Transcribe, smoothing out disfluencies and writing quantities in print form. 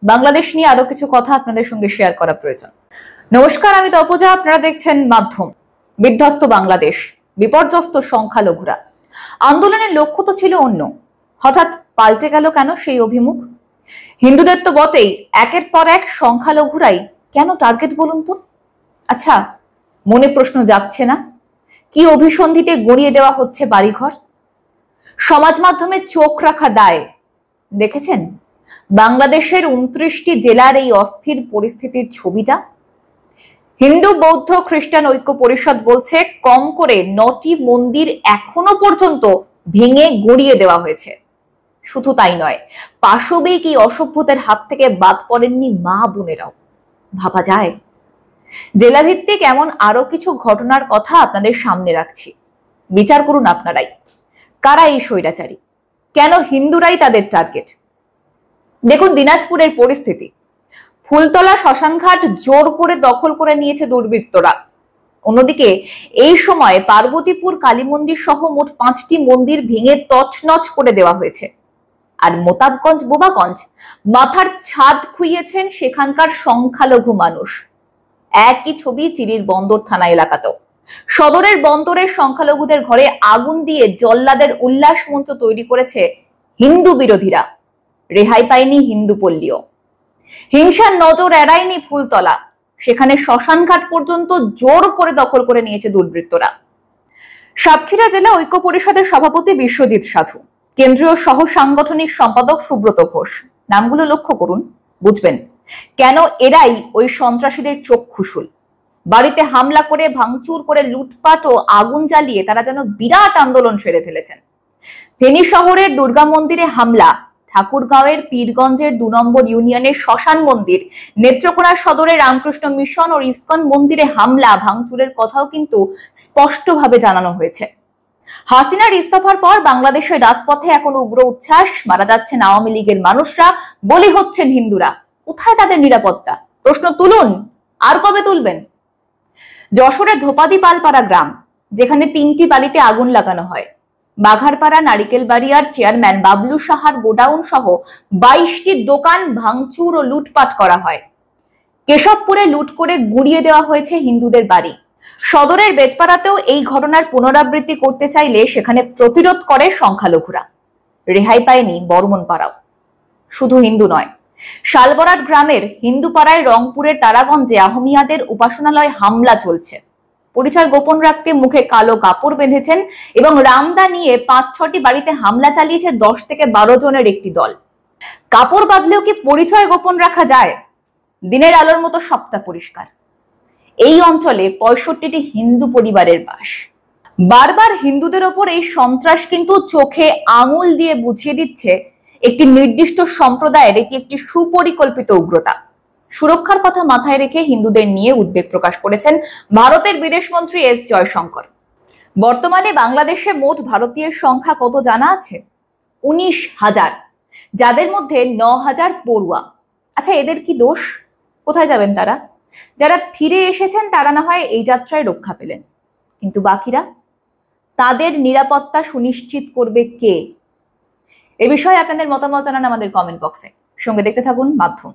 বাংলাদেশ নিয়ে আরো কিছু কথা আপনাদের সঙ্গে শেয়ার করা প্রয়োজন। নমস্কার, আমি তপজা, আপনারা দেখছেন মাধ্যম। বিধ্বস্ত বাংলাদেশ, বিপর্যস্ত সংখ্যালঘুরা। আন্দোলনের লক্ষ্য তো ছিল অন্য, হঠাৎ পাল্টে গেল কেন সেই অভিমুখ? হিন্দুদের তো বটেই, একের পর এক সংখ্যালঘুরাই কেন টার্গেট বলুন তো? আচ্ছা, মনে প্রশ্ন জাগছে না? কি অভিসন্ধিতে গড়িয়ে দেওয়া হচ্ছে বাড়িঘর? সমাজ মাধ্যমে চোখ রাখা দায়। দেখেছেন বাংলাদেশের 29টি জেলার এই অস্থির পরিস্থিতির ছবিটা? হিন্দু বৌদ্ধ খ্রিস্টান ঐক্য পরিষদ বলছে কম করে 9টি মন্দির এখনো পর্যন্ত ভেঙে গড়িয়ে দেওয়া হয়েছে। শুধু তাই নয়, পাশবিক এই অসভ্যদের হাত থেকে বাদ পড়েননি মা বোনেরাও। ভাবা যায়? জেলাভিত্তিক এমন আরো কিছু ঘটনার কথা আপনাদের সামনে রাখছি, বিচার করুন আপনারাই। কারা এই স্বৈরাচারী? কেন হিন্দুরাই তাদের টার্গেট? দেখুন দিনাজপুরের পরিস্থিতি। ফুলতলা শ্মশানঘাট জোর করে দখল করে নিয়েছে দুর্বৃত্তরা। অন্যদিকে এই সময় পার্বতীপুর কালী মন্দির সহ মোট 5টি মন্দির ভেঙে তছনছ করে দেওয়া হয়েছে। আর মোতাবগঞ্জ বোবাগঞ্জ মাথার ছাদ খুইয়েছেন সেখানকার সংখ্যালঘু মানুষ। একই ছবি চিরির বন্দর থানা এলাকাতেও। সদরের বন্দরের সংখ্যালঘুদের ঘরে আগুন দিয়ে জল্লাদের উল্লাস মঞ্চ তৈরি করেছে হিন্দু বিরোধীরা। রেহাই পায়নি হিন্দু পল্লীও। হিংসার নজর এড়ায়নি ফুলতলা, সেখানে শ্মশানঘাট পর্যন্ত জোর করে দখল করে নিয়েছে দুর্বৃত্তরা। সাতক্ষীরা জেলা ঐক্য পরিষদের সভাপতি বিশ্বজিৎ সাধু, কেন্দ্রীয় সহ সাংগঠনিক সম্পাদক সুব্রত ঘোষ, নামগুলো লক্ষ্য করুন, বুঝবেন কেন এরাই ওই সন্ত্রাসীদের চক্ষুশূল। বাড়িতে হামলা করে, ভাঙচুর করে, লুটপাট ও আগুন জ্বালিয়ে তারা যেন বিরাট আন্দোলন সেরে ফেলেছেন। ফেনী শহরের দুর্গা মন্দিরে হামলা, ঠাকুরগাঁওয়ের পীরগঞ্জের 2 নম্বর ইউনিয়নের শ্মশান মন্দির, নেত্রকোনা সদরের রামকৃষ্ণ মিশন ও ইসকন মন্দিরে হামলা ভাঙচুরের কথাও কিন্তু স্পষ্টভাবে জানানো হয়েছে। হাসিনার ইস্তফার পর বাংলাদেশের রাজপথে এখন উগ্র উচ্ছ্বাস, মারা যাচ্ছেন আওয়ামী লীগের মানুষরা, বলি হচ্ছেন হিন্দুরা। কোথায় তাদের নিরাপত্তা? প্রশ্ন তুলুন, আর কবে তুলবেন? যশোরের ধোপাদি পালপাড়া গ্রাম, যেখানে 3টি বাড়িতে আগুন লাগানো হয়। বাঘারপাড়া নারিকেল বাড়িয়ার চেয়ারম্যান বাবলু সাহার গোডাউন সহ 22টি দোকান ভাঙচুর ও লুটপাট করা হয়। কেশবপুরে লুট করে গুড়িয়ে দেওয়া হয়েছে হিন্দুদের বাড়ি। সদরের বেজপাড়াতেও এই ঘটনার পুনরাবৃত্তি করতে চাইলে সেখানে প্রতিরোধ করে সংখ্যালঘুরা। রেহাই পায়নি বর্মনপাড়াও। শুধু হিন্দু নয়, শালবরাট গ্রামের হিন্দু পাড়ায় রংপুরের তারাগঞ্জে আহমিয়াদের উপাসনালয় হামলা চলছে। পরিচয় গোপন রাখতে মুখে কালো কাপড় বেঁধেছেন এবং রামদা নিয়ে 5-6টি বাড়িতে হামলা চালিয়েছে 10 থেকে 12 জনের একটি দল। কাপড় বাঁধলেও কি পরিচয় গোপন রাখা যায়? দিনের আলোর মতো সবটা পরিষ্কার। এই অঞ্চলে 65টি হিন্দু পরিবারের বাস। বারবার হিন্দুদের ওপর এই সন্ত্রাস কিন্তু চোখে আঙুল দিয়ে বুঝিয়ে দিচ্ছে একটি নির্দিষ্ট সম্প্রদায়ের এটি একটি সুপরিকল্পিত উগ্রতা। সুরক্ষার কথা মাথায় রেখে হিন্দুদের নিয়ে উদ্বেগ প্রকাশ করেছেন ভারতের বিদেশমন্ত্রী এস জয়শঙ্কর। বর্তমানে বাংলাদেশে মোট ভারতীয়ের সংখ্যা কত জানা আছে? 19,000, যাদের মধ্যে 9,000 পড়ুয়া। আচ্ছা, এদের কি দোষ? কোথায় যাবেন তারা? যারা ফিরে এসেছেন তারা না হয় এই যাত্রায় রক্ষা পেলেন, কিন্তু বাকিরা? তাদের নিরাপত্তা সুনিশ্চিত করবে কে? এ বিষয়ে আপনাদের মতামত জানান আমাদের কমেন্ট বক্সে। সঙ্গে দেখতে থাকুন মাধ্যম।